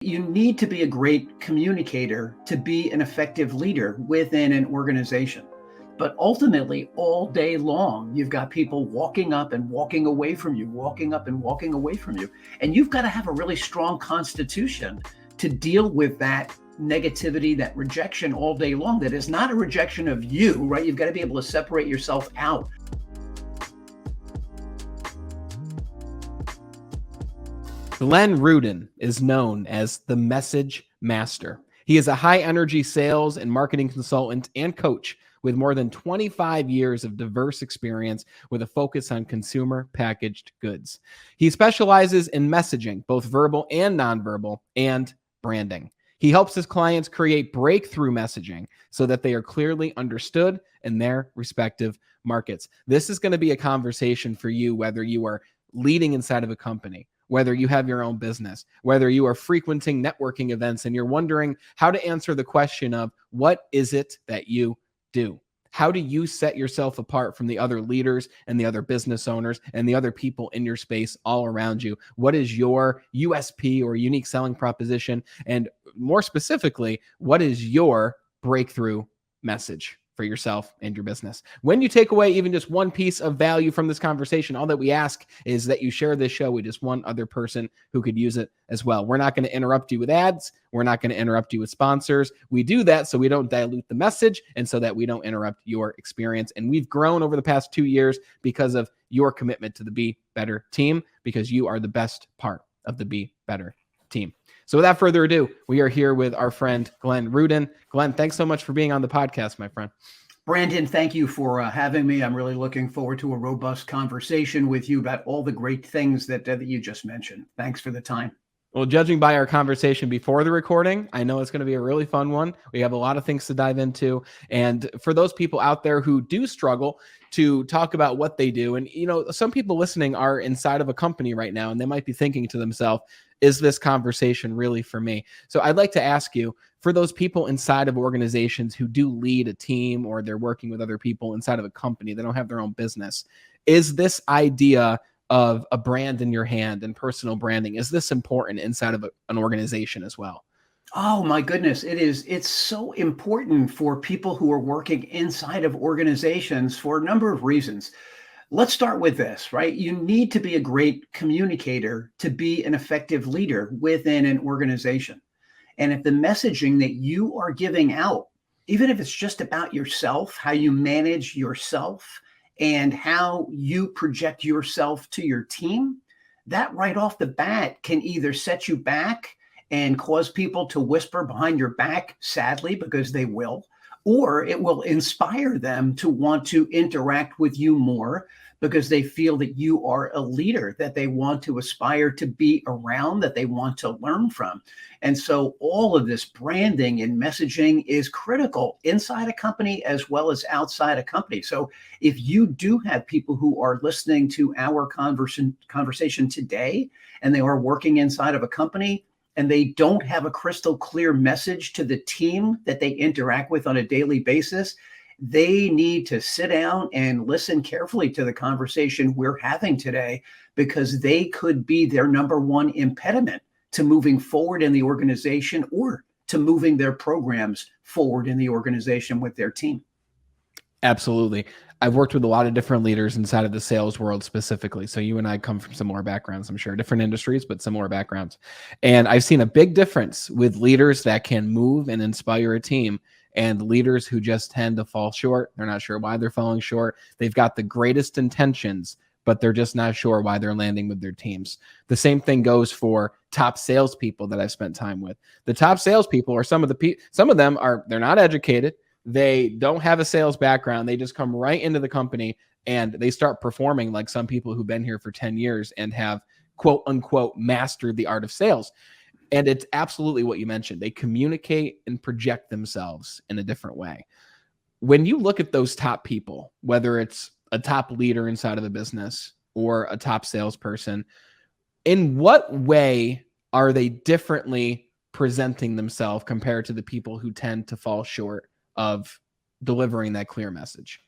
You need to be a great communicator to be an effective leader within an organization. But ultimately, all day long, you've got people walking up and walking away from you, walking up and walking away from you. And you've got to have a really strong constitution to deal with that negativity, that rejection all day long. That is not a rejection of you, right? You've got to be able to separate yourself out. Glenn Rudin is known as the Message Master. He is a high-energy sales and marketing consultant and coach with more than 25 years of diverse experience with a focus on consumer packaged goods. He specializes in messaging, both verbal and nonverbal, and branding. He helps his clients create breakthrough messaging so that they are clearly understood in their respective markets. This is going to be a conversation for you, whether you are leading inside of a company, whether you have your own business, whether you are frequenting networking events and you're wondering how to answer the question of what is it that you do? How do you set yourself apart from the other leaders and the other business owners and the other people in your space all around you? What is your USP or unique selling proposition? And more specifically, what is your breakthrough message for yourself and your business? When you take away even just one piece of value from this conversation, all that we ask is that you share this show with just one other person who could use it as well. We're not going to interrupt you with ads. We're not going to interrupt you with sponsors. We do that so we don't dilute the message and so that we don't interrupt your experience. And we've grown over the past 2 years because of your commitment to the Be Better team, because you are the best part of the Be Better team. So without further ado, we are here with our friend, Glenn Rudin. Glenn, thanks so much for being on the podcast, my friend. Brandon, thank you for having me. I'm really looking forward to a robust conversation with you about all the great things that you just mentioned. Thanks for the time. Well, judging by our conversation before the recording, I know it's going to be a really fun one. We have a lot of things to dive into. And for those people out there who do struggle to talk about what they do, and some people listening are inside of a company right now, and they might be thinking to themselves, is this conversation really for me? So I'd like to ask you, for those people inside of organizations who do lead a team or they're working with other people inside of a company, they don't have their own business, is this idea of a brand in your hand and personal branding, is this important inside of an organization as well? Oh my goodness, it is. It's so important for people who are working inside of organizations for a number of reasons. Let's start with this, right? You need to be a great communicator to be an effective leader within an organization. And if the messaging that you are giving out, even if it's just about yourself, how you manage yourself and how you project yourself to your team, that right off the bat can either set you back and cause people to whisper behind your back, sadly, because they will, or it will inspire them to want to interact with you more because they feel that you are a leader that they want to aspire to be around, that they want to learn from. And so all of this branding and messaging is critical inside a company as well as outside a company. So if you do have people who are listening to our conversation today and they are working inside of a company, and they don't have a crystal clear message to the team that they interact with on a daily basis, they need to sit down and listen carefully to the conversation we're having today, because they could be their number one impediment to moving forward in the organization or to moving their programs forward in the organization with their team. Absolutely. I've worked with a lot of different leaders inside of the sales world specifically. So you and I come from similar backgrounds, I'm sure, different industries, but similar backgrounds. And I've seen a big difference with leaders that can move and inspire a team and leaders who just tend to fall short. They're not sure why they're falling short. They've got the greatest intentions, but they're just not sure why they're landing with their teams. The same thing goes for top salespeople that I've spent time with. The top salespeople are some of them are, they're not educated. They don't have a sales background. They just come right into the company and they start performing like some people who've been here for 10 years and have quote unquote mastered the art of sales. And it's absolutely what you mentioned. They communicate and project themselves in a different way. When you look at those top people, whether it's a top leader inside of the business or a top salesperson, in what way are they differently presenting themselves compared to the people who tend to fall short of delivering that clear message?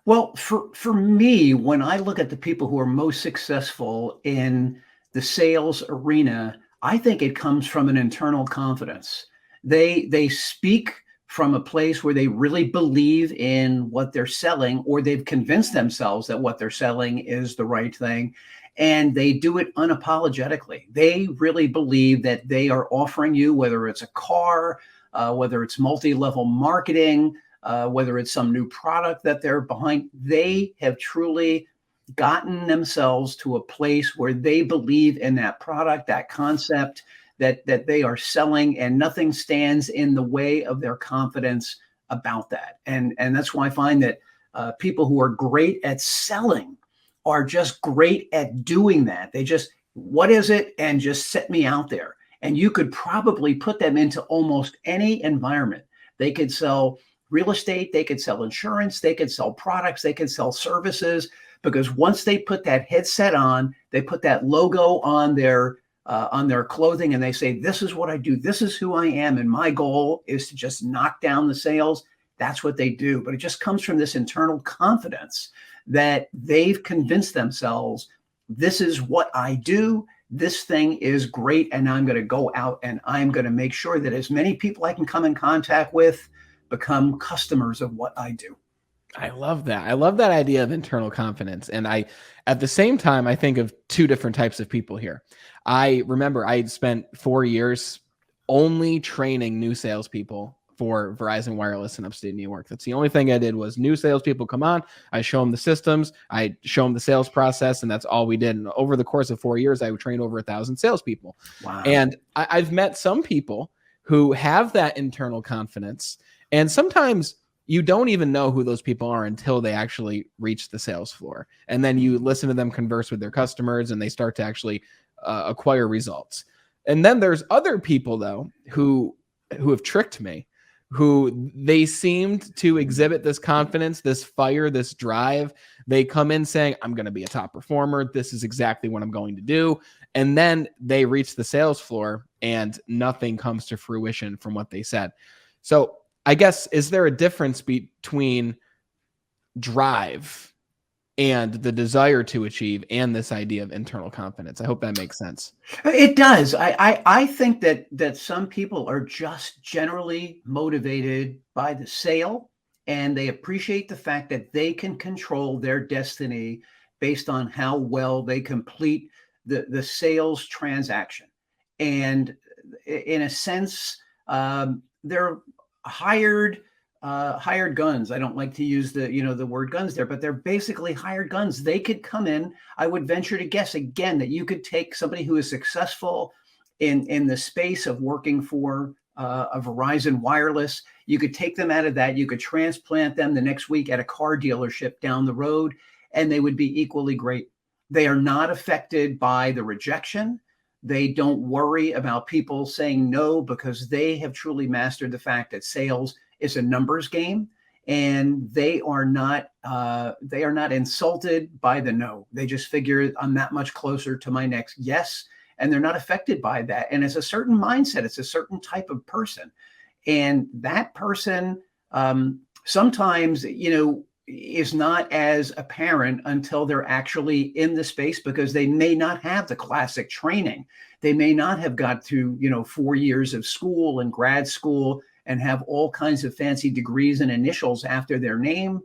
Well, for me, when I look at the people who are most successful in the sales arena, I think it comes from an internal confidence. They speak from a place where they really believe in what they're selling, or they've convinced themselves that what they're selling is the right thing. And they do it unapologetically. They really believe that they are offering you, whether it's a car, whether it's multi-level marketing, whether it's some new product that they're behind, they have truly gotten themselves to a place where they believe in that product, that concept that they are selling, and nothing stands in the way of their confidence about that. And that's why I find that people who are great at selling are just great at doing that. They just, what is it? And just set me out there. And you could probably put them into almost any environment. They could sell real estate, they could sell insurance, they could sell products, they could sell services, because once they put that headset on, they put that logo on their clothing, and they say, this is what I do, this is who I am, and my goal is to just knock down the sales. That's what they do. But it just comes from this internal confidence that they've convinced themselves, this is what I do, this thing is great, and I'm going to go out and I'm going to make sure that as many people I can come in contact with become customers of what I do. I love that. I love that idea of internal confidence. And at the same time, I think of two different types of people here. I remember I spent 4 years only training new salespeople for Verizon Wireless in upstate New York. That's the only thing I did, was new salespeople come on. I show them the systems, I show them the sales process, and that's all we did. And over the course of 4 years, I would train over 1,000 salespeople. Wow. And I've met some people who have that internal confidence, and sometimes you don't even know who those people are until they actually reach the sales floor. And then you listen to them converse with their customers, and they start to actually acquire results. And then there's other people, though, who have tricked me, who they seemed to exhibit this confidence, this fire, this drive. They come in saying, I'm going to be a top performer. This is exactly what I'm going to do. And then they reach the sales floor and nothing comes to fruition from what they said. So I guess, is there a difference between drive and the desire to achieve and this idea of internal confidence? I hope that makes sense. It does. I think that some people are just generally motivated by the sale, and they appreciate the fact that they can control their destiny based on how well they complete the sales transaction. And in a sense, they're hired guns. I don't like to use the word guns there, but they're basically hired guns. They could come in. I would venture to guess again that you could take somebody who is successful in the space of working for a Verizon Wireless. You could take them out of that. You could transplant them the next week at a car dealership down the road, and they would be equally great. They are not affected by the rejection. They don't worry about people saying no, because they have truly mastered the fact that sales is a numbers game, and they are not insulted by the no. They just figure, I'm that much closer to my next yes, and they're not affected by that. And it's a certain mindset. It's a certain type of person, and that person sometimes is not as apparent until they're actually in the space, because they may not have the classic training. They may not have got through 4 years of school and grad school and have all kinds of fancy degrees and initials after their name,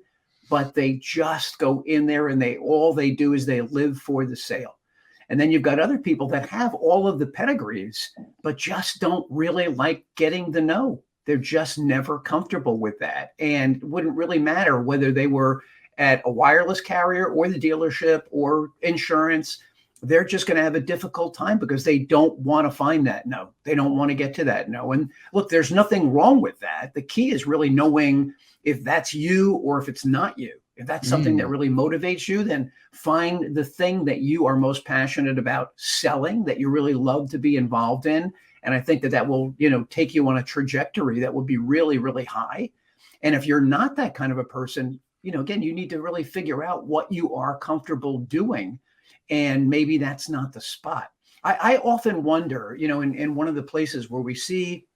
but they just go in there and all they do is they live for the sale. And then you've got other people that have all of the pedigrees, but just don't really like getting the no. They're just never comfortable with that. And it wouldn't really matter whether they were at a wireless carrier or the dealership or insurance. They're just going to have a difficult time because they don't want to find that no. They don't want to get to that no. And look, there's nothing wrong with that. The key is really knowing if that's you or if it's not you. If that's something that really motivates you, then find the thing that you are most passionate about selling, that you really love to be involved in. And I think that will, take you on a trajectory that will be really, really high. And if you're not that kind of a person, again, you need to really figure out what you are comfortable doing. And maybe that's not the spot. I often wonder, in one of the places where we see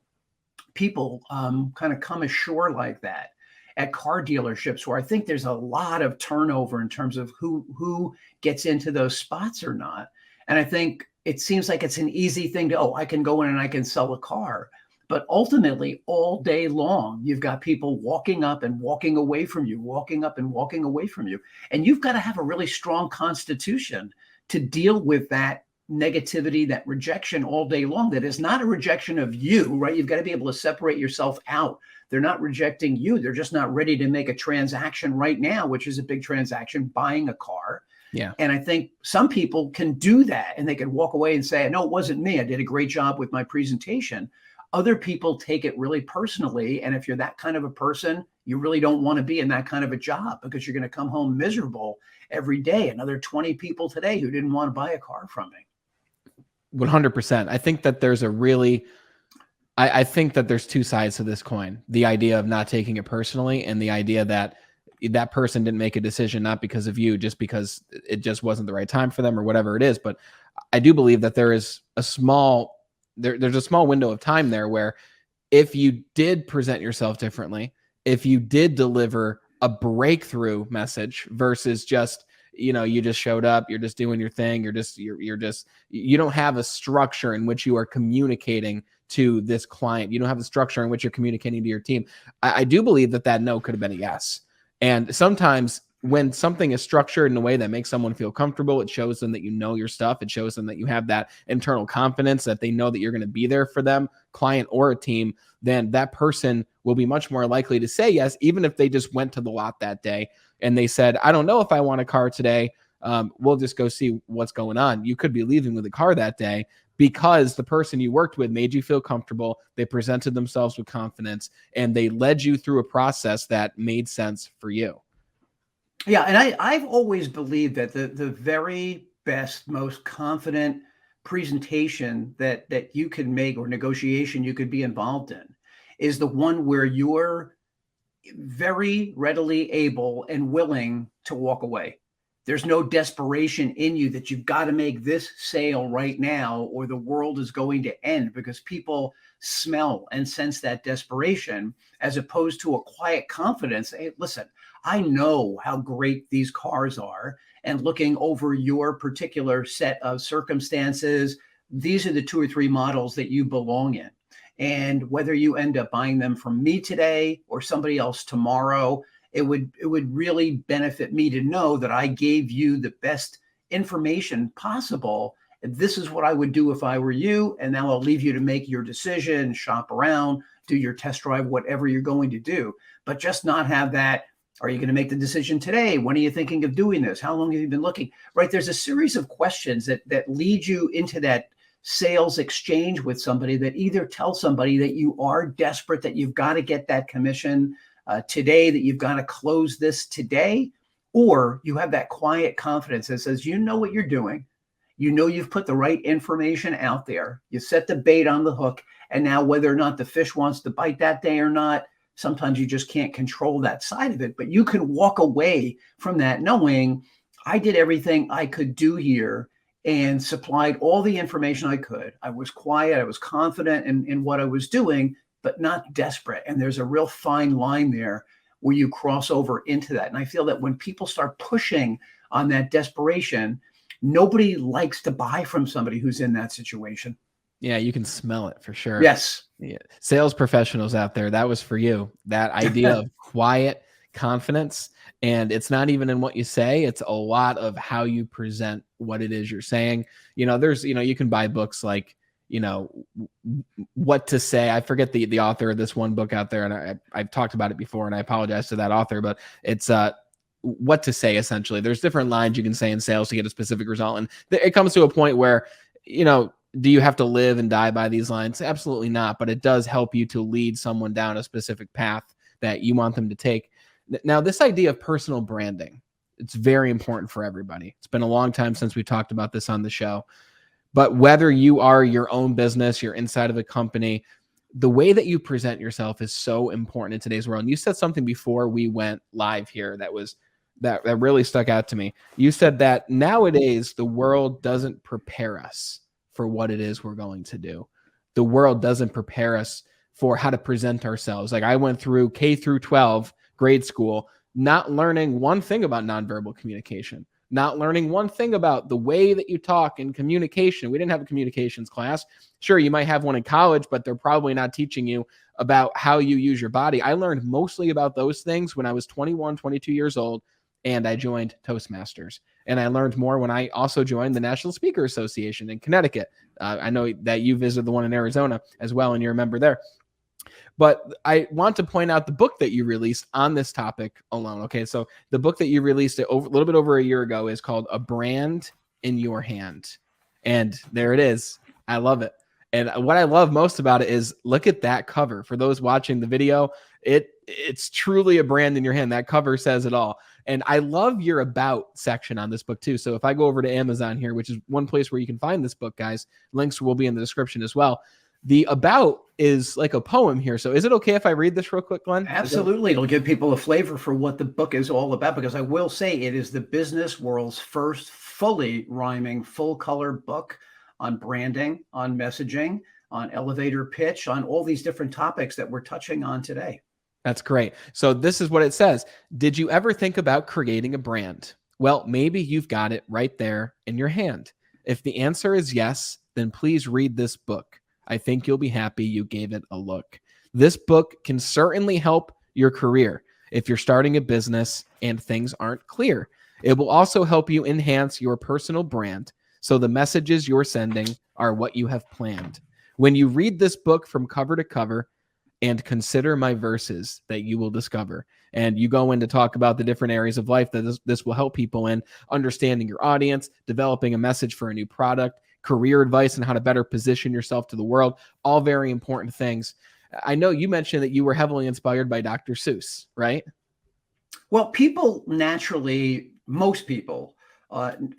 people kind of come ashore like that, at car dealerships, where I think there's a lot of turnover in terms of who gets into those spots or not. And I think it seems like it's an easy thing to, oh, I can go in and I can sell a car. But ultimately, all day long, you've got people walking up and walking away from you, walking up and walking away from you. And you've got to have a really strong constitution to deal with that negativity, that rejection all day long. That is not a rejection of you, right? You've got to be able to separate yourself out. They're not rejecting you. They're just not ready to make a transaction right now, which is a big transaction, buying a car. Yeah. And I think some people can do that and they can walk away and say, no, it wasn't me. I did a great job with my presentation. Other people take it really personally. And if you're that kind of a person, you really don't want to be in that kind of a job because you're going to come home miserable every day. Another 20 people today who didn't want to buy a car from me. 100%. I think that there's I think that there's two sides to this coin. The idea of not taking it personally and the idea that that person didn't make a decision, not because of you, just because it just wasn't the right time for them or whatever it is. But I do believe that there is a small there's a small window of time there where if you did present yourself differently, if you did deliver a breakthrough message versus just, you just showed up, you're just doing your thing, you don't have a structure in which you are communicating to this client. You don't have a structure in which you're communicating to your team. I do believe that no could have been a yes. And sometimes when something is structured in a way that makes someone feel comfortable, it shows them that you know your stuff. It shows them that you have that internal confidence, that they know that you're going to be there for them, client or a team. Then that person will be much more likely to say yes, even if they just went to the lot that day and they said, I don't know if I want a car today. We'll just go see what's going on. You could be leaving with a car that day because the person you worked with made you feel comfortable. They presented themselves with confidence and they led you through a process that made sense for you. Yeah, and I've always believed that the very best, most confident presentation that you can make or negotiation you could be involved in is the one where you're very readily able and willing to walk away. There's no desperation in you that you've got to make this sale right now or the world is going to end, because people smell and sense that desperation as opposed to a quiet confidence. Hey, listen, I know how great these cars are, and looking over your particular set of circumstances, these are the 2 or 3 models that you belong in. And whether you end up buying them from me today or somebody else tomorrow, it would really benefit me to know that I gave you the best information possible. This is what I would do if I were you. And now I'll leave you to make your decision, shop around, do your test drive, whatever you're going to do. But just not have that, are you going to make the decision today? When are you thinking of doing this? How long have you been looking? Right? There's a series of questions that lead you into that sales exchange with somebody that either tell somebody that you are desperate, that you've got to get that commission today, that you've got to close this today, or you have that quiet confidence that says, you know what you're doing. You know you've put the right information out there. You set the bait on the hook. And now whether or not the fish wants to bite that day or not, sometimes you just can't control that side of it. But you can walk away from that knowing I did everything I could do here and supplied all the information I could. I was quiet. I was confident in what I was doing, but not desperate. And there's a real fine line there where you cross over into that. And I feel that when people start pushing on that desperation, nobody likes to buy from somebody who's in that situation. Yeah, you can smell it for sure. Yes. Yeah. Sales professionals out there, that was for you. That idea of quiet confidence. And it's not even in what you say. It's a lot of how you present what it is you're saying. There's, you can buy books like, What to Say. I forget the author of this one book out there. And I've talked about it before and I apologize to that author, but it's What to Say, essentially. There's different lines you can say in sales to get a specific result. And it comes to a point where, do you have to live and die by these lines? Absolutely not. But it does help you to lead someone down a specific path that you want them to take. Now, this idea of personal branding, it's very important for everybody. It's been a long time since we talked about this on the show. But whether you are your own business, you're inside of a company, the way that you present yourself is so important in today's world. And you said something before we went live here that really stuck out to me. You said that nowadays the world doesn't prepare us for what it is we're going to do. The world doesn't prepare us for how to present ourselves. Like I went through K through 12 grade school, not learning one thing about nonverbal communication, not learning one thing about the way that you talk and communication. We didn't have a communications class. Sure, you might have one in college, but they're probably not teaching you about how you use your body. I learned mostly about those things when I was 21, 22 years old, and I joined Toastmasters. And I learned more when I also joined the National Speaker Association in Connecticut. I know that you visited the one in Arizona as well, and you're a member there. But I want to point out the book that you released on this topic alone. Okay, so the book that you released a little bit over a year ago is called A Brand in Your Hand. And there it is. I love it. And what I love most about it is look at that cover. For those watching the video, it's truly a brand in your hand. That cover says it all. And I love your about section on this book too. So if I go over to Amazon here, which is one place where you can find this book, guys, links will be in the description as well. The about is like a poem here. So is it okay if I read this real quick, Glenn? Absolutely. It'll give people a flavor for what the book is all about, because I will say it is the business world's first fully rhyming, full color book on branding, on messaging, on elevator pitch, on all these different topics that we're touching on today. That's great. So this is what it says. Did you ever think about creating a brand? Well, maybe you've got it right there in your hand. If the answer is yes, then please read this book. I think you'll be happy you gave it a look. This book can certainly help your career if you're starting a business and things aren't clear. It will also help you enhance your personal brand, so the messages you're sending are what you have planned. When you read this book from cover to cover and consider my verses that you will discover, and you go in to talk about the different areas of life that this will help people in, understanding your audience, developing a message for a new product, career advice and how to better position yourself to the world, all very important things. I know you mentioned that you were heavily inspired by Dr. Seuss, right? Well, people naturally, most people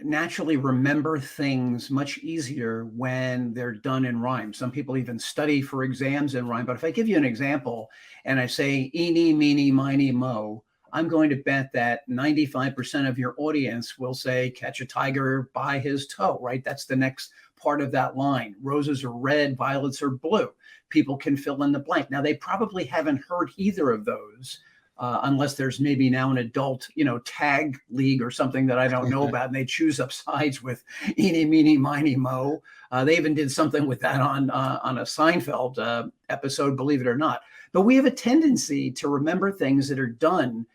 naturally remember things much easier when they're done in rhyme. Some people even study for exams in rhyme. But if I give you an example and I say, eeny, meeny, miny, mo, I'm going to bet that 95% of your audience will say, catch a tiger by his toe, right? That's the next part of that line. Roses are red, violets are blue. People can fill in the blank. Now, they probably haven't heard either of those. Unless there's maybe now an adult, tag league or something that I don't know about, and they choose up sides with eeny, meeny, miny, mo. They even did something with that on a Seinfeld episode, believe it or not. But we have a tendency to remember things that are done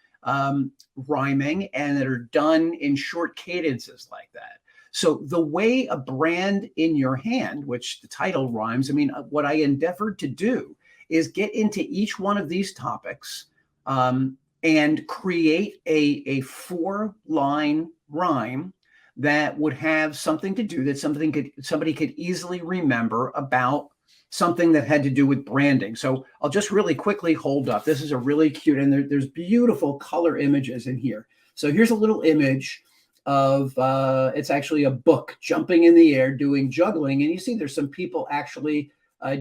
rhyming and that are done in short cadences like that. So the way A Brand in Your Hand, which the title rhymes, what I endeavored to do is get into each one of these topics and create a 4-line rhyme that would have something to do that somebody could easily remember about something that had to do with branding. So I'll just really quickly hold up. This is a really cute, and there's beautiful color images in here. So here's a little image of, it's actually a book jumping in the air, doing juggling. And you see there's some people actually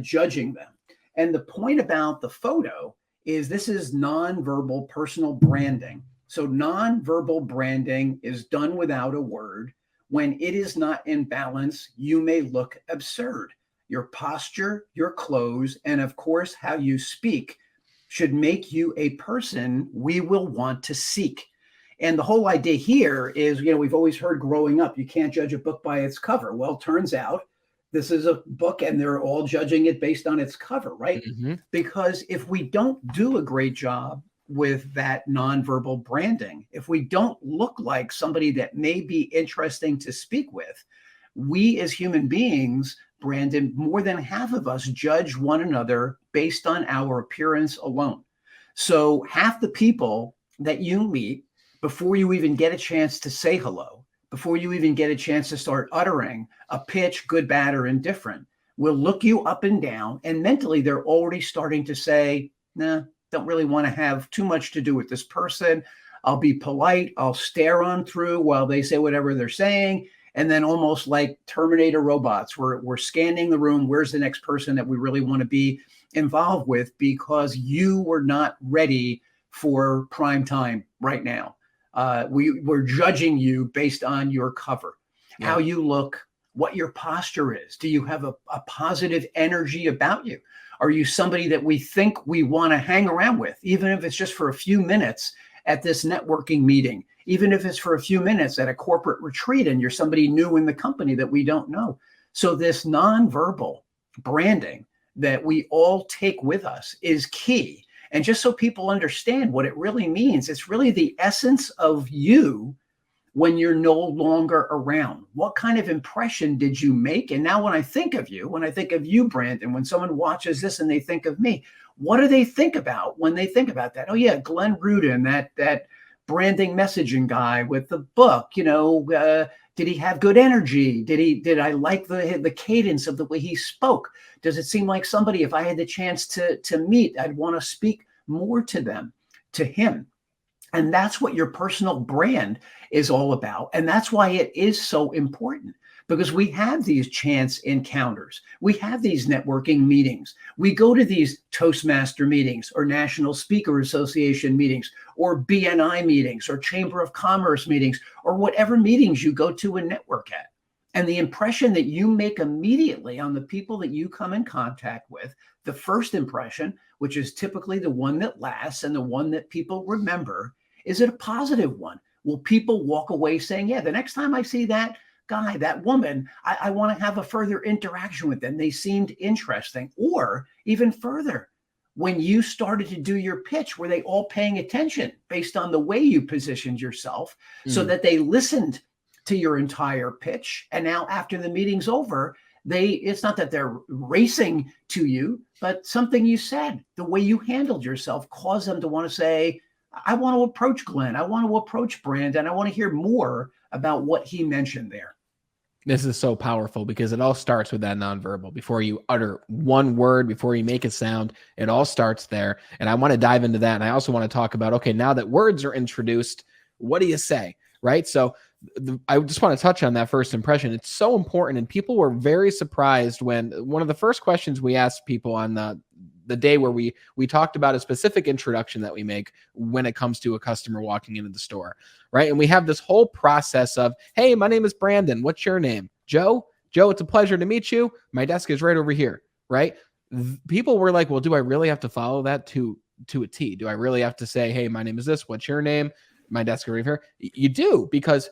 judging them. And the point about the photo is this is nonverbal personal branding. So nonverbal branding is done without a word. When it is not in balance, you may look absurd. Your posture, your clothes, and of course, how you speak should make you a person we will want to seek. And the whole idea here is, we've always heard growing up, you can't judge a book by its cover. Well, turns out this is a book and they're all judging it based on its cover, right? Mm-hmm. Because if we don't do a great job with that nonverbal branding, if we don't look like somebody that may be interesting to speak with, we as human beings, Brandon, more than half of us judge one another based on our appearance alone. So half the people that you meet before you even get a chance to say hello, before you even get a chance to start uttering a pitch, good, bad, or indifferent, will look you up and down. And mentally, they're already starting to say, nah, don't really want to have too much to do with this person. I'll be polite. I'll stare on through while they say whatever they're saying. And then almost like Terminator robots, we're scanning the room. Where's the next person that we really want to be involved with? Because you were not ready for prime time right now. We're judging you based on your cover, how you look, what your posture is. Do you have a positive energy about you? Are you somebody that we think we want to hang around with, even if it's just for a few minutes at this networking meeting? even if it's for a few minutes at a corporate retreat and you're somebody new in the company that we don't know. So this nonverbal branding that we all take with us is key. And just so people understand what it really means, it's really the essence of you when you're no longer around. What kind of impression did you make? And now when I think of you, Brandon, when someone watches this and they think of me, what do they think about when they think about that? Oh yeah, Glenn Rudin, that branding messaging guy with the book, did he have good energy? Did I like the cadence of the way he spoke? Does it seem like somebody, if I had the chance to meet, I'd want to speak more to him? And that's what your personal brand is all about. And that's why it is so important, because we have these chance encounters. We have these networking meetings. We go to these Toastmaster meetings or National Speaker Association meetings or BNI meetings or Chamber of Commerce meetings or whatever meetings you go to and network at. And the impression that you make immediately on the people that you come in contact with, the first impression, which is typically the one that lasts and the one that people remember, is it a positive one? Will people walk away saying, yeah, the next time I see that guy, that woman, I want to have a further interaction with them. They seemed interesting. Or even further, when you started to do your pitch, were they all paying attention based on the way you positioned yourself so that they listened to your entire pitch? And now after the meeting's over, it's not that they're racing to you, but something you said, the way you handled yourself caused them to want to say, I want to approach Glenn. I want to approach Brandon. I want to hear more about what he mentioned there. This is so powerful because it all starts with that nonverbal. Before you utter one word, before you make a sound, it all starts there. And I want to dive into that. And I also want to talk about, okay, now that words are introduced, what do you say? Right? So I just want to touch on that first impression. It's so important. And people were very surprised when one of the first questions we asked people on the day where we talked about a specific introduction that we make when it comes to a customer walking into the store, right? And we have this whole process of, hey, my name is Brandon. What's your name? Joe? Joe, it's a pleasure to meet you. My desk is right over here, right? People were like, well, do I really have to follow that to a T? Do I really have to say, hey, my name is this. What's your name? My desk is right here. You do, because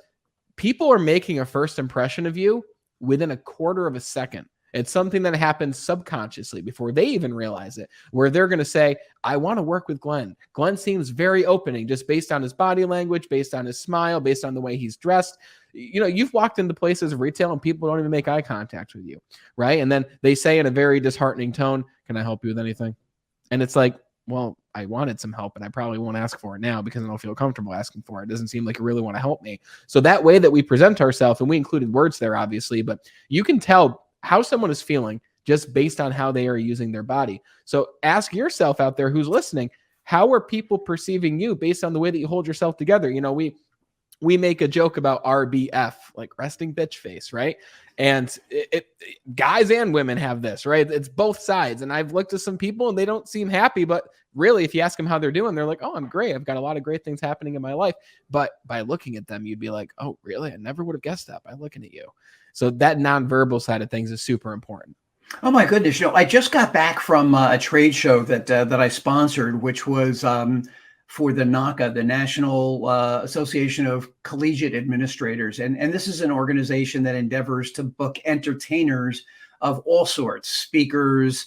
people are making a first impression of you within a quarter of a second. It's something that happens subconsciously before they even realize it, where they're going to say, I want to work with Glenn. Glenn seems very opening just based on his body language, based on his smile, based on the way he's dressed. You've walked into places of retail and people don't even make eye contact with you, right? And then they say in a very disheartening tone, can I help you with anything? And it's like, well, I wanted some help and I probably won't ask for it now because I don't feel comfortable asking for it. It doesn't seem like you really want to help me. So that way that we present ourselves, and we included words there, obviously, but you can tell how someone is feeling just based on how they are using their body. So ask yourself out there who's listening, how are people perceiving you based on the way that you hold yourself together? We make a joke about RBF, like resting bitch face, right? And guys and women have this, right? It's both sides. And I've looked at some people and they don't seem happy, but really, if you ask them how they're doing, they're like, oh, I'm great. I've got a lot of great things happening in my life. But by looking at them, you'd be like, oh, really? I never would have guessed that by looking at you. So that nonverbal side of things is super important. Oh my goodness! I just got back from a trade show that I sponsored, which was for the NACA, the National Association of Collegiate Administrators, and this is an organization that endeavors to book entertainers of all sorts, speakers,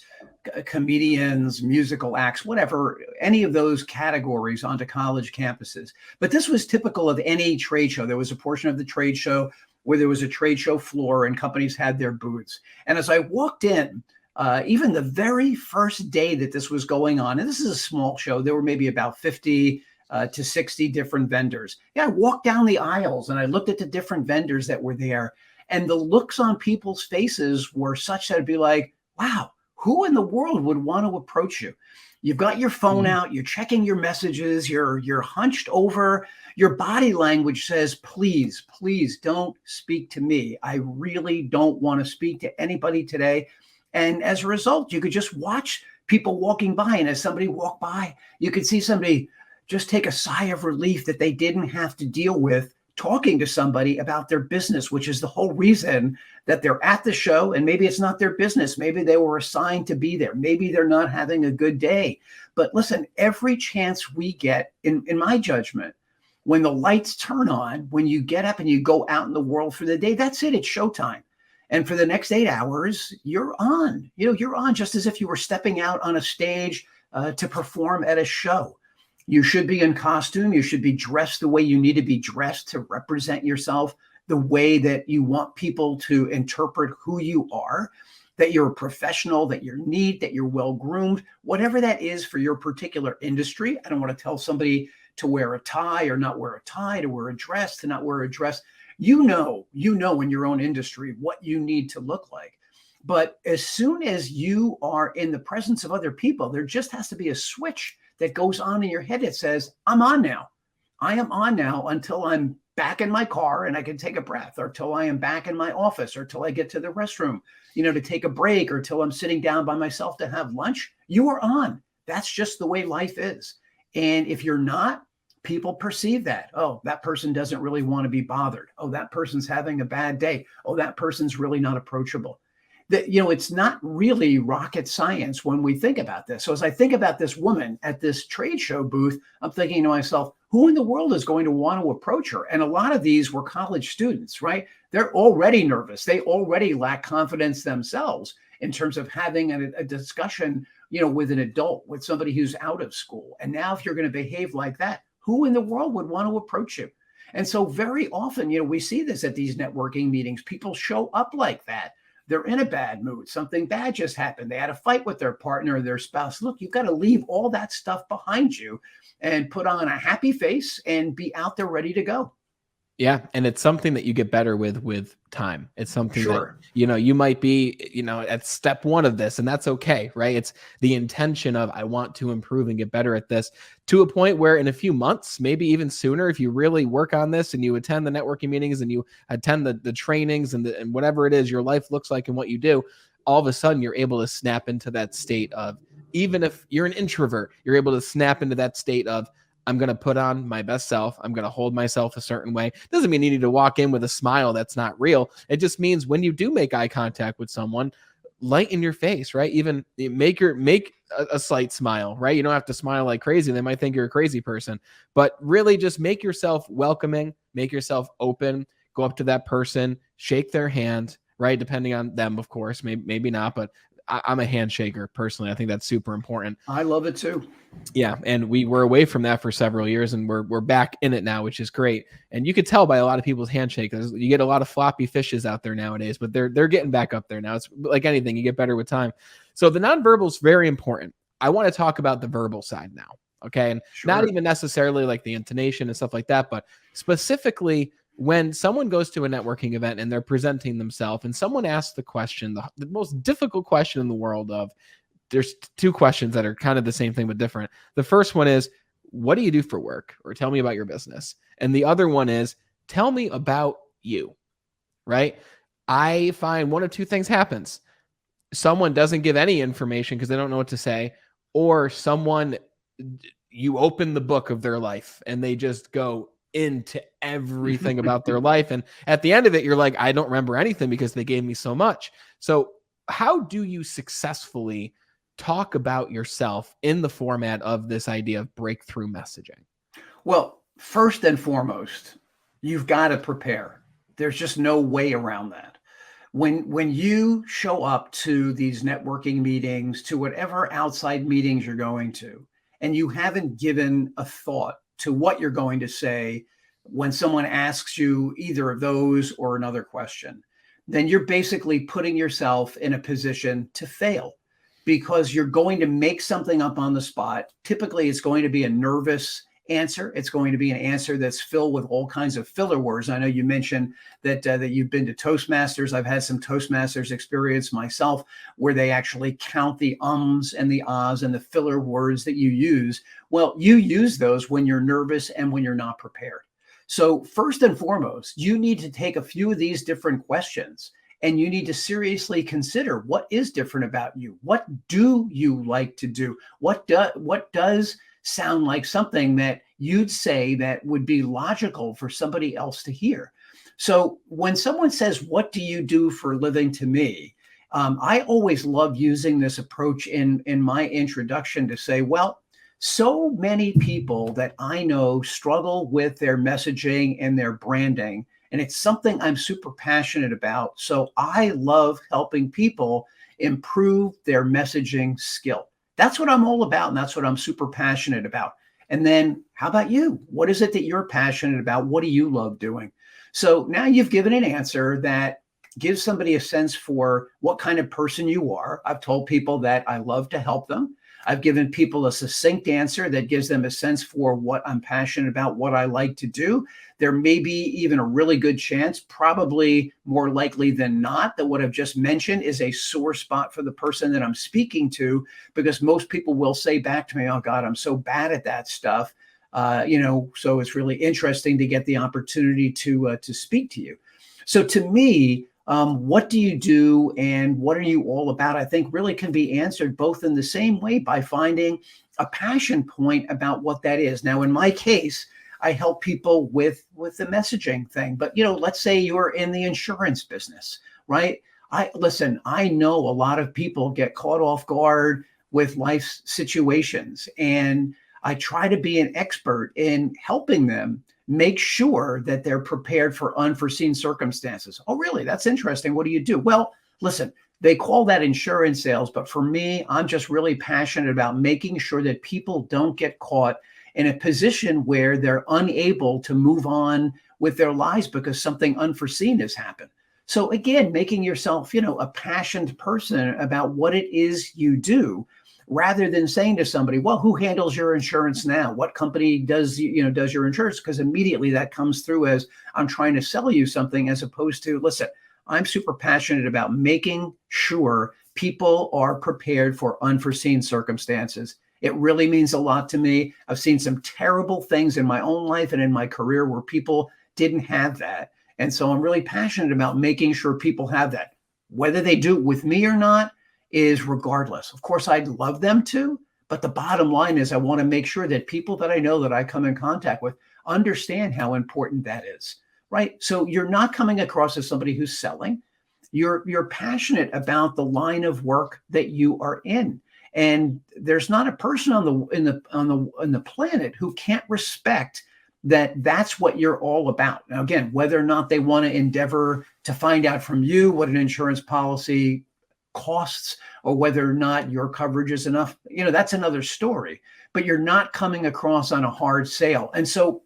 comedians, musical acts, whatever, any of those categories onto college campuses. But this was typical of any trade show. There was a portion of the trade show where there was a trade show floor and companies had their booths. And as I walked in, even the very first day that this was going on, and this is a small show, there were maybe about 50 to 60 different vendors. Yeah, I walked down the aisles and I looked at the different vendors that were there, and the looks on people's faces were such that it'd be like, wow, who in the world would want to approach you? You've got your phone out, you're checking your messages, you're hunched over, your body language says, please don't speak to me. I really don't want to speak to anybody today. And as a result, you could just watch people walking by. And as somebody walked by, you could see somebody just take a sigh of relief that they didn't have to deal with talking to somebody about their business, which is the whole reason that they're at the show. And maybe it's not their business. Maybe they were assigned to be there. Maybe they're not having a good day. But listen, every chance we get, in my judgment, When the lights turn on, when you get up and you go out in the world for the day, that's it. It's showtime. And for the next 8 hours, you're on. You're on just as if you were stepping out on a stage to perform at a show. You should be in costume. You should be dressed the way you need to be dressed to represent yourself the way that you want people to interpret who you are, that you're a professional, that you're neat, that you're well-groomed, whatever that is for your particular industry. I don't want to tell somebody to wear a tie or not wear a tie, to wear a dress, to not wear a dress. You know in your own industry what you need to look like. But as soon as you are in the presence of other people, there just has to be a switch that goes on in your head that says, I'm on now. I am on now until I'm back in my car and I can take a breath, or till I am back in my office, or till I get to the restroom, to take a break, or till I'm sitting down by myself to have lunch. You are on. That's just the way life is. And if you're not, people perceive that. Oh, that person doesn't really want to be bothered. Oh, that person's having a bad day. Oh, that person's really not approachable. It's not really rocket science when we think about this. So as I think about this woman at this trade show booth, I'm thinking to myself, who in the world is going to want to approach her? And a lot of these were college students, right? They're already nervous. They already lack confidence themselves in terms of having a discussion, with an adult, with somebody who's out of school. And now if you're going to behave like that, who in the world would want to approach you? And so very often, we see this at these networking meetings. People show up like that. They're in a bad mood. Something bad just happened. They had a fight with their partner or their spouse. Look, you've got to leave all that stuff behind you and put on a happy face and be out there ready to go. Yeah. And it's something that you get better with time. It's something Sure. that, you might be, at step one of this, and that's okay. Right. It's the intention of, I want to improve and get better at this, to a point where in a few months, maybe even sooner, if you really work on this and you attend the networking meetings and you attend the trainings and whatever it is your life looks like and what you do, all of a sudden you're able to snap into that state of, even if you're an introvert, you're able to snap into that state of, I'm going to put on my best self. I'm going to hold myself a certain way. Doesn't mean you need to walk in with a smile that's not real. It just means when you do make eye contact with someone, lighten your face, right? Even make a slight smile, right? You don't have to smile like crazy. They might think you're a crazy person, but really just make yourself welcoming, make yourself open, go up to that person, shake their hand, right? Depending on them, of course, maybe not, but I'm a handshaker personally. I think that's super important. I love it too. Yeah. And we were away from that for several years and we're back in it now, which is great. And you could tell by a lot of people's handshakes. You get a lot of floppy fishes out there nowadays, but they're getting back up there now. It's like anything, you get better with time. So the nonverbal is very important. I want to talk about the verbal side now. Okay. And Sure. Not even necessarily like the intonation and stuff like that, but specifically when someone goes to a networking event and they're presenting themselves and someone asks the question, the most difficult question in the world of, there's two questions that are kind of the same thing, but different. The first one is, what do you do for work? Or tell me about your business. And the other one is, tell me about you, right? I find one of two things happens. Someone doesn't give any information because they don't know what to say, or you open the book of their life and they just go into everything about their life. And at the end of it, you're like, I don't remember anything because they gave me so much. So how do you successfully talk about yourself in the format of this idea of breakthrough messaging? Well, first and foremost, you've got to prepare. There's just no way around that. When you show up to these networking meetings, to whatever outside meetings you're going to, and you haven't given a thought to what you're going to say when someone asks you either of those or another question, then you're basically putting yourself in a position to fail, because you're going to make something up on the spot. Typically, it's going to be a nervous answer. It's going to be an answer that's filled with all kinds of filler words. I know you mentioned that you've been to Toastmasters. I've had some Toastmasters experience myself where they actually count the ums and the ahs and the filler words that you use. Well, you use those when you're nervous and when you're not prepared. So first and foremost, you need to take a few of these different questions and you need to seriously consider what is different about you. What do you like to do? What does sound like something that you'd say that would be logical for somebody else to hear? So when someone says, what do you do for a living to me? I always love using this approach in my introduction to say, well, So many people that I know struggle with their messaging and their branding, and it's something I'm super passionate about. So I love helping people improve their messaging skill. That's what I'm all about, and that's what I'm super passionate about. And then, how about you? What is it that you're passionate about? What do you love doing? So now you've given an answer that gives somebody a sense for what kind of person you are. I've told people that I love to help them. I've given people a succinct answer that gives them a sense for what I'm passionate about, what I like to do. There may be even a really good chance, probably more likely than not, that what I've just mentioned is a sore spot for the person that I'm speaking to, because most people will say back to me, "Oh God, I'm so bad at that stuff." So it's really interesting to get the opportunity to speak to you. So to me, what do you do and what are you all about? I think really can be answered both in the same way by finding a passion point about what that is. Now, in my case, I help people with the messaging thing. But let's say you're in the insurance business, right? I know a lot of people get caught off guard with life situations, and I try to be an expert in helping them make sure that they're prepared for unforeseen circumstances. Oh, really? That's interesting. What do you do? Well, listen, they call that insurance sales, but for me, I'm just really passionate about making sure that people don't get caught in a position where they're unable to move on with their lives because something unforeseen has happened. So again, making yourself, a passionate person about what it is you do, rather than saying to somebody, "Well, who handles your insurance now? What company does your insurance?" Because immediately that comes through as I'm trying to sell you something, as opposed to, listen, I'm super passionate about making sure people are prepared for unforeseen circumstances. It really means a lot to me. I've seen some terrible things in my own life and in my career where people didn't have that. And so I'm really passionate about making sure people have that. Whether they do it with me or not is regardless. Of course, I'd love them to, but the bottom line is I want to make sure that people that I know that I come in contact with understand how important that is, right? So you're not coming across as somebody who's selling. You're passionate about the line of work that you are in. And there's not a person on the planet who can't respect that that's what you're all about. Now, again, whether or not they want to endeavor to find out from you what an insurance policy costs or whether or not your coverage is enough, that's another story. But you're not coming across on a hard sale. And so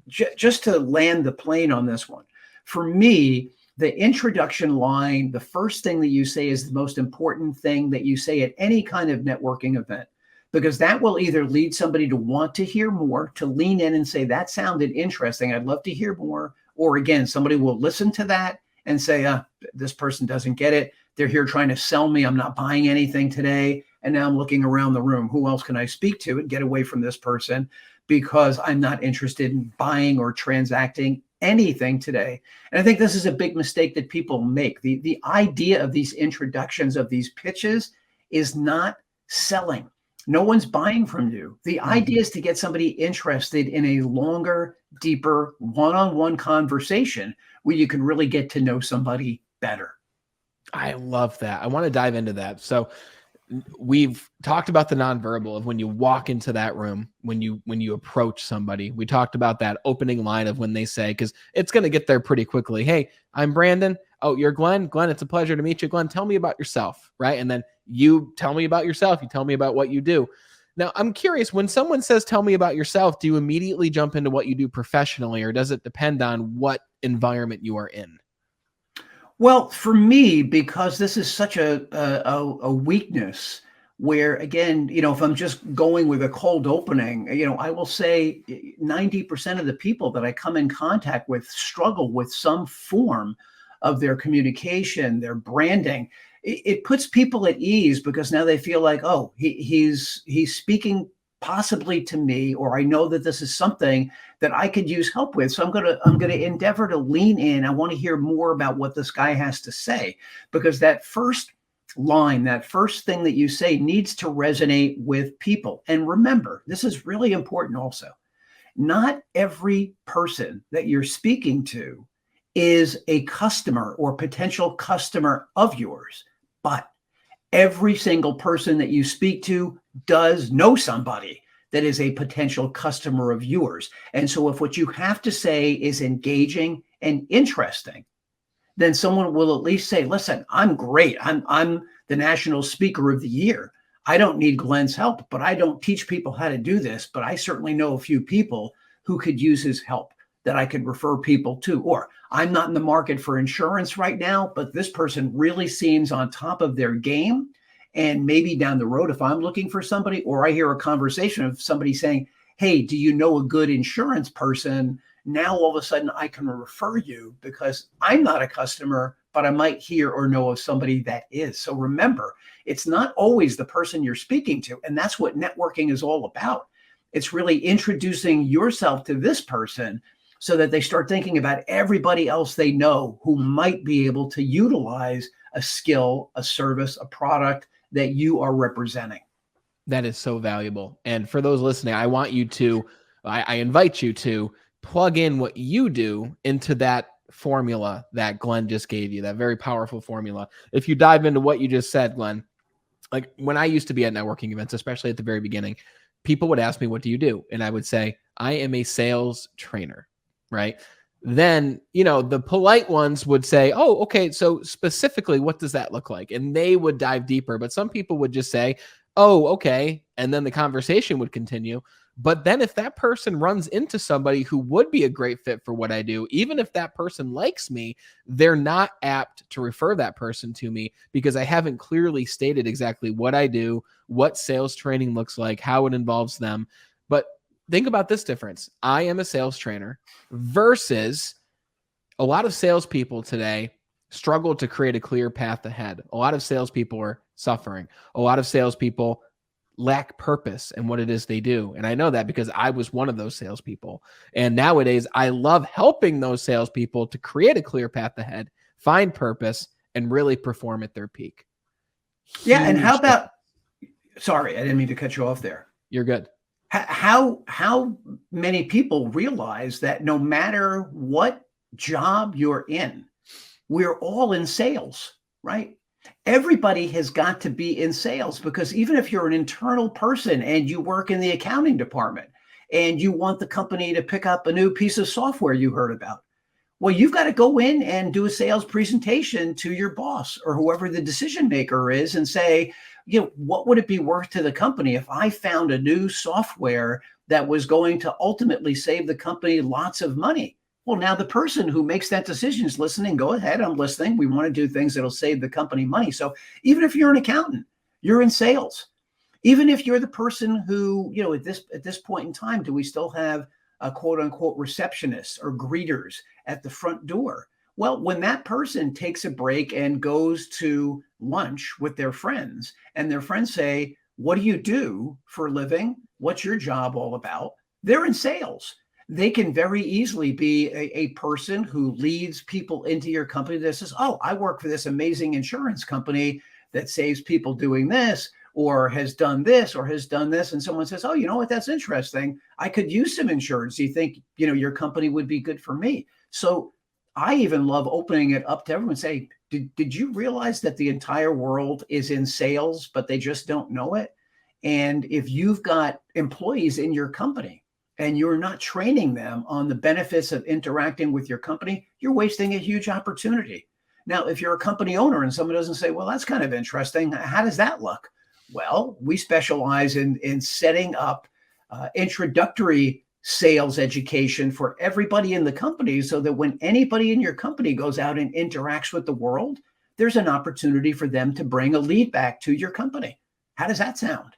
just to land the plane on this one, for me, the introduction line, the first thing that you say is the most important thing that you say at any kind of networking event, because that will either lead somebody to want to hear more, to lean in and say, "That sounded interesting, I'd love to hear more." Or again, somebody will listen to that and say, "This person doesn't get it. They're here trying to sell me. I'm not buying anything today. And now I'm looking around the room. Who else can I speak to and get away from this person because I'm not interested in buying or transacting anything today?" And I think this is a big mistake that people make. The idea of these introductions, of these pitches, is not selling. No one's buying from you. The idea is to get somebody interested in a longer, deeper, one-on-one conversation where you can really get to know somebody better. I love that. I want to dive into that. So we've talked about the nonverbal of when you walk into that room, when you approach somebody. We talked about that opening line of when they say, because it's going to get there pretty quickly. "Hey, I'm Brandon. Oh, you're Glenn. Glenn, it's a pleasure to meet you. Glenn, tell me about yourself," right? And then you tell me about yourself. You tell me about what you do. Now, I'm curious, when someone says, "Tell me about yourself," do you immediately jump into what you do professionally, or does it depend on what environment you are in? Well, for me, because this is such a weakness where, again, if I'm just going with a cold opening, I will say 90% of the people that I come in contact with struggle with some form of their communication, their branding. It puts people at ease because now they feel like, oh, he's speaking possibly to me, or I know that this is something that I could use help with. So I'm gonna endeavor to lean in. I want to hear more about what this guy has to say, because that first line, that first thing that you say needs to resonate with people. And remember, this is really important also. Not every person that you're speaking to is a customer or potential customer of yours, but every single person that you speak to does know somebody that is a potential customer of yours. And so if what you have to say is engaging and interesting, then someone will at least say, listen, I'm great. I'm the national speaker of the year. I don't need Glenn's help, but I don't teach people how to do this. But I certainly know a few people who could use his help that I could refer people to. Or I'm not in the market for insurance right now, but this person really seems on top of their game. And maybe down the road, if I'm looking for somebody, or I hear a conversation of somebody saying, hey, do you know a good insurance person? Now all of a sudden I can refer you because I'm not a customer, but I might hear or know of somebody that is. So remember, it's not always the person you're speaking to. And that's what networking is all about. It's really introducing yourself to this person so that they start thinking about everybody else they know who might be able to utilize a skill, a service, a product that you are representing. That is so valuable. And for those listening, I want you to, I invite you to plug in what you do into that formula that Glenn just gave you, that very powerful formula. If you dive into what you just said, Glenn, like when I used to be at networking events, especially at the very beginning, people would ask me, what do you do? And I would say, I am a sales trainer, right? Then, the polite ones would say, oh, okay, so specifically, what does that look like? And they would dive deeper. But some people would just say, oh, okay. And then the conversation would continue. But then if that person runs into somebody who would be a great fit for what I do, even if that person likes me, they're not apt to refer that person to me because I haven't clearly stated exactly what I do, what sales training looks like, how it involves them. But think about this difference. I am a sales trainer versus a lot of salespeople today struggle to create a clear path ahead. A lot of salespeople are suffering. A lot of salespeople lack purpose in what it is they do. And I know that because I was one of those salespeople. And nowadays, I love helping those salespeople to create a clear path ahead, find purpose, and really perform at their peak. Yeah. And how about, sorry, I didn't mean to cut you off there. You're good. How many people realize that no matter what job you're in, we're all in sales, right? Everybody has got to be in sales because even if you're an internal person and you work in the accounting department and you want the company to pick up a new piece of software you heard about, well, you've got to go in and do a sales presentation to your boss or whoever the decision maker is and say, what would it be worth to the company if I found a new software that was going to ultimately save the company lots of money? Well, now the person who makes that decision is listening. Go ahead, I'm listening. We want to do things that'll save the company money. So even if you're an accountant, you're in sales. Even if you're the person who, at this point in time, do we still have a quote unquote receptionists or greeters at the front door? Well, when that person takes a break and goes to lunch with their friends and their friends say, what do you do for a living? What's your job all about? They're in sales. They can very easily be a person who leads people into your company that says, oh, I work for this amazing insurance company that saves people doing this or has done this or has done this. And someone says, oh, you know what? That's interesting. I could use some insurance. Do you think, your company would be good for me? So I even love opening it up to everyone. Say, did you realize that the entire world is in sales, but they just don't know it? And if you've got employees in your company, and you're not training them on the benefits of interacting with your company, you're wasting a huge opportunity. Now, if you're a company owner and someone doesn't say, well, that's kind of interesting, how does that look? Well, we specialize in setting up introductory sales education for everybody in the company so that when anybody in your company goes out and interacts with the world, there's an opportunity for them to bring a lead back to your company. How does that sound?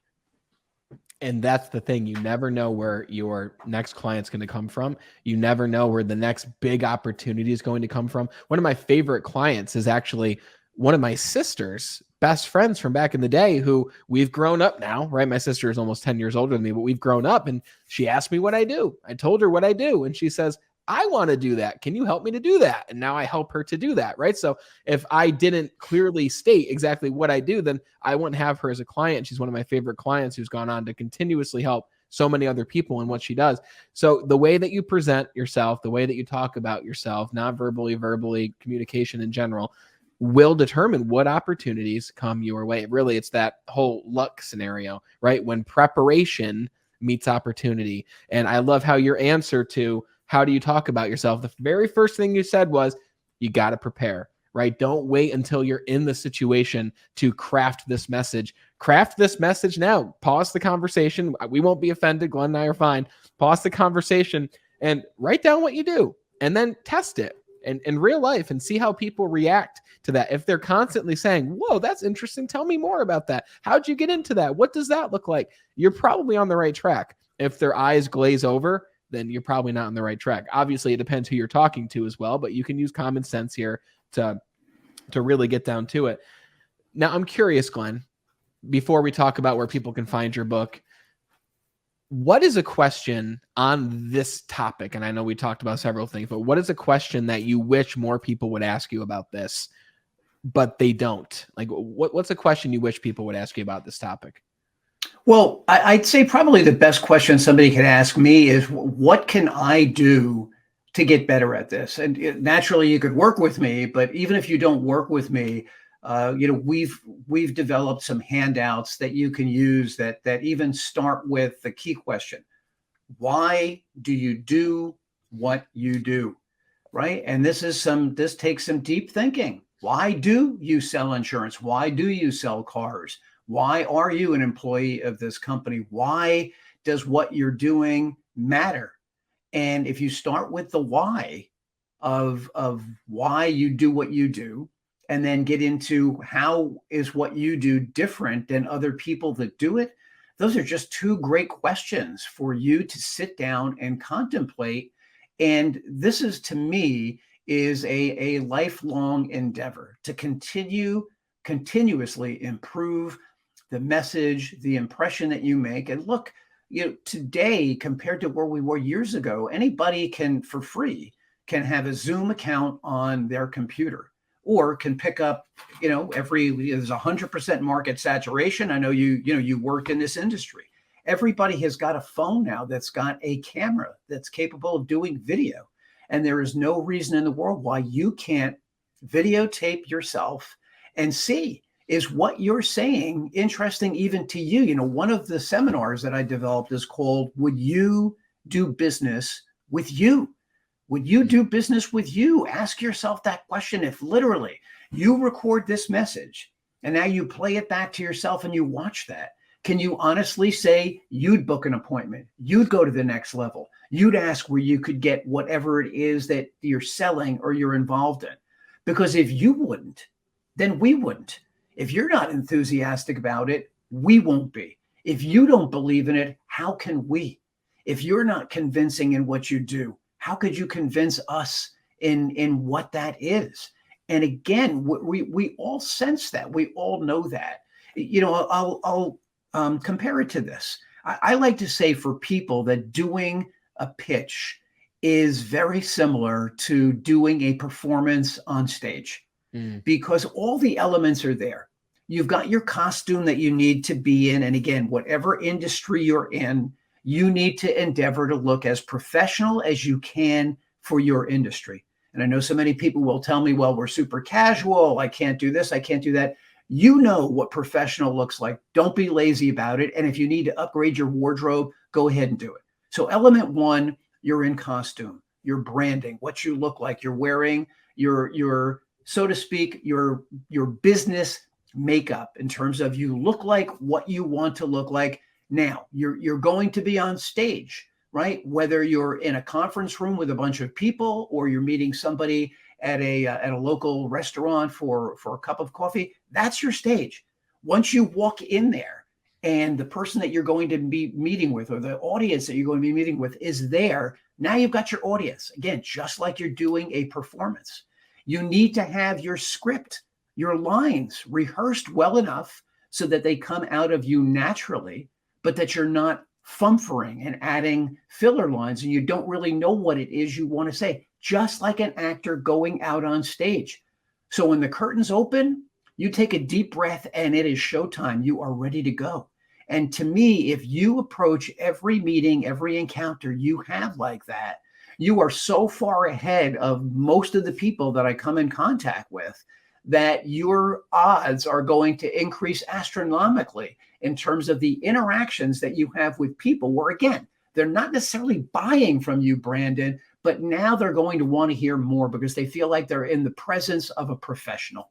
And that's the thing. You never know where your next client's going to come from. You never know where the next big opportunity is going to come from. One of my favorite clients is actually one of my sister's best friends from back in the day who we've grown up now, right? My sister is almost 10 years older than me, but we've grown up and she asked me what I do. I told her what I do. And she says, I want to do that. Can you help me to do that? And now I help her to do that, right? So if I didn't clearly state exactly what I do, then I wouldn't have her as a client. She's one of my favorite clients who's gone on to continuously help so many other people in what she does. So the way that you present yourself, the way that you talk about yourself, non-verbally, verbally, communication in general, will determine what opportunities come your way. Really, it's that whole luck scenario, right? When preparation meets opportunity. And I love how your answer to how do you talk about yourself, the very first thing you said was, you got to prepare, right? Don't wait until you're in the situation to craft this message. Craft this message now. Pause the conversation. We won't be offended. Glenn and I are fine. Pause the conversation and write down what you do, and then test it in real life and see how people react to that. If they're constantly saying, whoa, that's interesting, tell me more about that. How'd you get into that? What does that look like? You're probably on the right track. If their eyes glaze over, then you're probably not on the right track. Obviously, it depends who you're talking to as well, but you can use common sense here to really get down to it. Now, I'm curious, Glenn, before we talk about where people can find your book, what is a question on this topic? And I know we talked about several things, but what is a question that you wish more people would ask you about this, but they don't? Like, what's a question you wish people would ask you about this topic? Well, I'd say probably the best question somebody could ask me is, what can I do to get better at this? And naturally, you could work with me, but even if you don't work with me, we've developed some handouts that you can use that even start with the key question: why do you do what you do? Right? And this takes some deep thinking. Why do you sell insurance? Why do you sell cars? Why are you an employee of this company? Why does what you're doing matter? And if you start with the why of why you do what you do, and then get into how is what you do different than other people that do it, those are just two great questions for you to sit down and contemplate. And this is, to me, is a lifelong endeavor to continuously improve the message, the impression that you make. And look, today compared to where we were years ago, anybody can, for free, can have a Zoom account on their computer, or can pick up, there's 100% market saturation. I know you work in this industry. Everybody has got a phone now that's got a camera that's capable of doing video. And there is no reason in the world why you can't videotape yourself and see, is what you're saying interesting even to you? One of the seminars that I developed is called, Would You Do Business With You? Would you do business with you? Ask yourself that question. If literally you record this message and now you play it back to yourself and you watch that, can you honestly say you'd book an appointment? You'd go to the next level. You'd ask where you could get whatever it is that you're selling or you're involved in. Because if you wouldn't, then we wouldn't. If you're not enthusiastic about it, we won't be. If you don't believe in it, how can we? If you're not convincing in what you do, how could you convince us in what that is? And again, we all sense that. We all know that. I'll compare it to this. I like to say for people that doing a pitch is very similar to doing a performance on stage, because all the elements are there. You've got your costume that you need to be in. And again, whatever industry you're in, you need to endeavor to look as professional as you can for your industry. And I know so many people will tell me, well, we're super casual. I can't do this. I can't do that. You know what professional looks like. Don't be lazy about it. And if you need to upgrade your wardrobe, go ahead and do it. So element one, you're in costume, your branding, what you look like, you're wearing your so to speak, your business makeup in terms of you look like what you want to look like. Now you're going to be on stage, right? Whether you're in a conference room with a bunch of people, or you're meeting somebody at a local restaurant for a cup of coffee, that's your stage. Once you walk in there and the person that you're going to be meeting with, or the audience that you're going to be meeting with, is there, now you've got your audience. Again, just like you're doing a performance. You need to have your script, your lines rehearsed well enough so that they come out of you naturally, but that you're not fumfering and adding filler lines and you don't really know what it is you want to say, just like an actor going out on stage. So when the curtains open, you take a deep breath and it is showtime. You are ready to go. And to me, if you approach every meeting, every encounter you have like that, you are so far ahead of most of the people that I come in contact with that your odds are going to increase astronomically in terms of the interactions that you have with people, where again, they're not necessarily buying from you, Brandon, but now they're going to want to hear more because they feel like they're in the presence of a professional.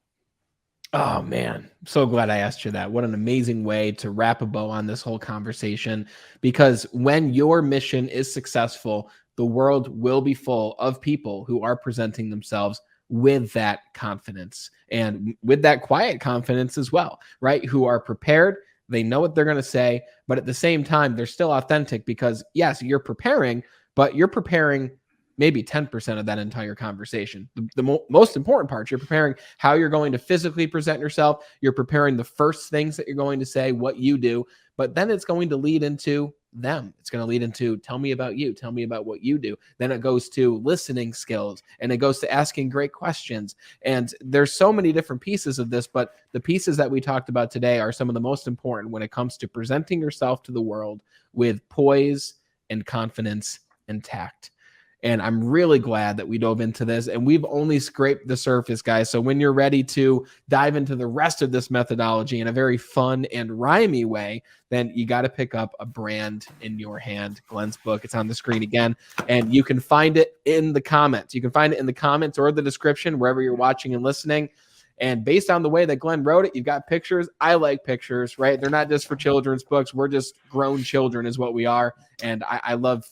Oh man, so glad I asked you that. What an amazing way to wrap a bow on this whole conversation. Because when your mission is successful, the world will be full of people who are presenting themselves with that confidence and with that quiet confidence as well, right? Who are prepared, they know what they're going to say, but at the same time, they're still authentic because, yes, you're preparing, but you're preparing maybe 10% of that entire conversation. The most important part, you're preparing how you're going to physically present yourself. You're preparing the first things that you're going to say, what you do, but then it's going to lead into them. It's going to lead into, tell me about you. Tell me about what you do. Then it goes to listening skills, and it goes to asking great questions. And there's so many different pieces of this, but the pieces that we talked about today are some of the most important when it comes to presenting yourself to the world with poise and confidence and tact. And I'm really glad that we dove into this, and we've only scraped the surface, guys. So when you're ready to dive into the rest of this methodology in a very fun and rhymey way, then you got to pick up A Brand in Your Hand, Glenn's book. It's on the screen again, and you can find it in the comments. You can find it in the comments or the description, wherever you're watching and listening. And based on the way that Glenn wrote it, you've got pictures. I like pictures, right? They're not just for children's books. We're just grown children is what we are. And I love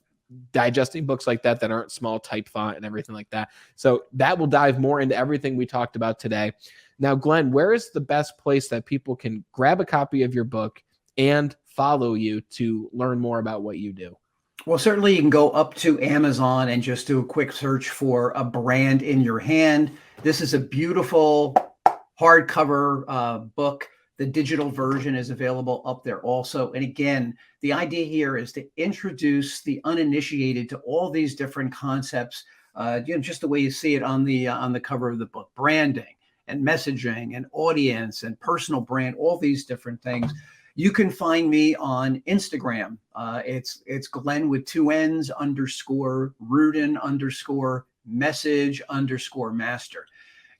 digesting books like that aren't small type font and everything like that. So that will dive more into everything we talked about today. Now, Glenn, where is the best place that people can grab a copy of your book and follow you to learn more about what you do? Well, certainly you can go up to Amazon and just do a quick search for A Brand in Your Hand. This is a beautiful hardcover book. The digital version is available up there also. And again, the idea here is to introduce the uninitiated to all these different concepts, just the way you see it on the cover of the book: branding and messaging and audience and personal brand, all these different things. You can find me on Instagram. It's Glenn with 2 N's _ Rudin _ message _ master.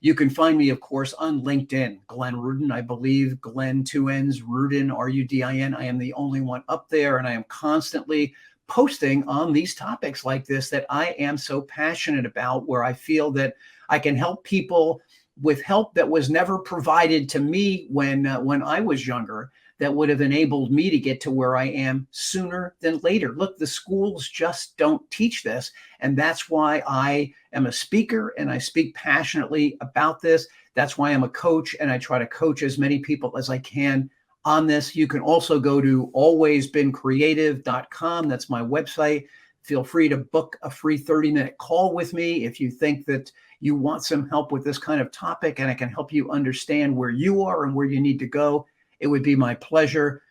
You can find me, of course, on LinkedIn, Glenn Rudin. I believe Glenn 2 N's Rudin, Rudin. I am the only one up there, and I am constantly posting on these topics like this that I am so passionate about, where I feel that I can help people with help that was never provided to me when I was younger, that would have enabled me to get to where I am sooner than later. Look, the schools just don't teach this. And that's why I am a speaker and I speak passionately about this. That's why I'm a coach, and I try to coach as many people as I can on this. You can also go to alwaysbeencreative.com. That's my website. Feel free to book a free 30-minute call with me if you think that you want some help with this kind of topic and I can help you understand where you are and where you need to go. It would be my pleasure.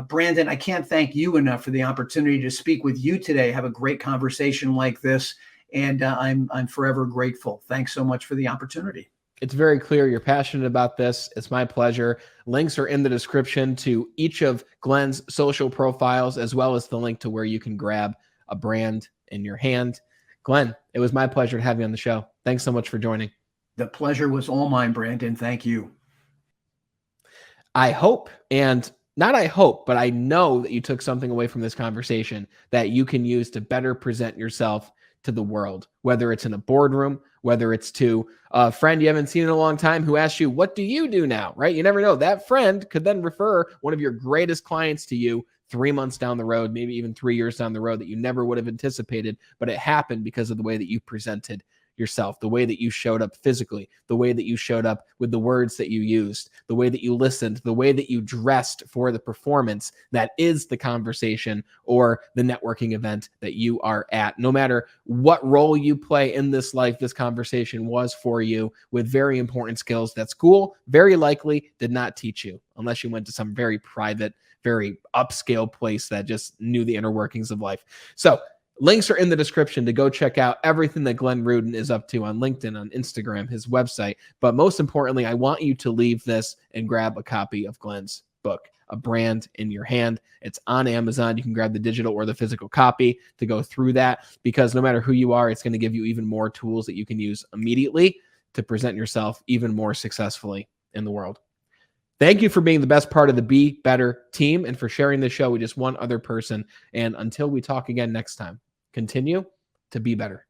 Brandon, I can't thank you enough for the opportunity to speak with you today, have a great conversation like this, and I'm forever grateful. Thanks so much for the opportunity. It's very clear you're passionate about this. It's my pleasure. Links are in the description to each of Glenn's social profiles, as well as the link to where you can grab A Brand in Your Hand. Glenn, it was my pleasure to have you on the show. Thanks so much for joining. The pleasure was all mine, Brandon. Thank you. I hope, and not I hope, but I know that you took something away from this conversation that you can use to better present yourself to the world, whether it's in a boardroom, whether it's to a friend you haven't seen in a long time who asks you, what do you do now, right? You never know. That friend could then refer one of your greatest clients to you 3 months down the road, maybe even 3 years down the road, that you never would have anticipated, but it happened because of the way that you presented yourself, the way that you showed up physically, the way that you showed up with the words that you used, the way that you listened, the way that you dressed for the performance that is the conversation or the networking event that you are at. No matter what role you play in this life, this conversation was for you, with very important skills that school very likely did not teach you, unless you went to some very private, very upscale place that just knew the inner workings of life. So links are in the description to go check out everything that Glenn Rudin is up to on LinkedIn, on Instagram, his website. But most importantly, I want you to leave this and grab a copy of Glenn's book, A Brand in Your Hand. It's on Amazon. You can grab the digital or the physical copy to go through that, because no matter who you are, it's going to give you even more tools that you can use immediately to present yourself even more successfully in the world. Thank you for being the best part of the Be Better team and for sharing this show with just one other person. And until we talk again next time, continue to be better.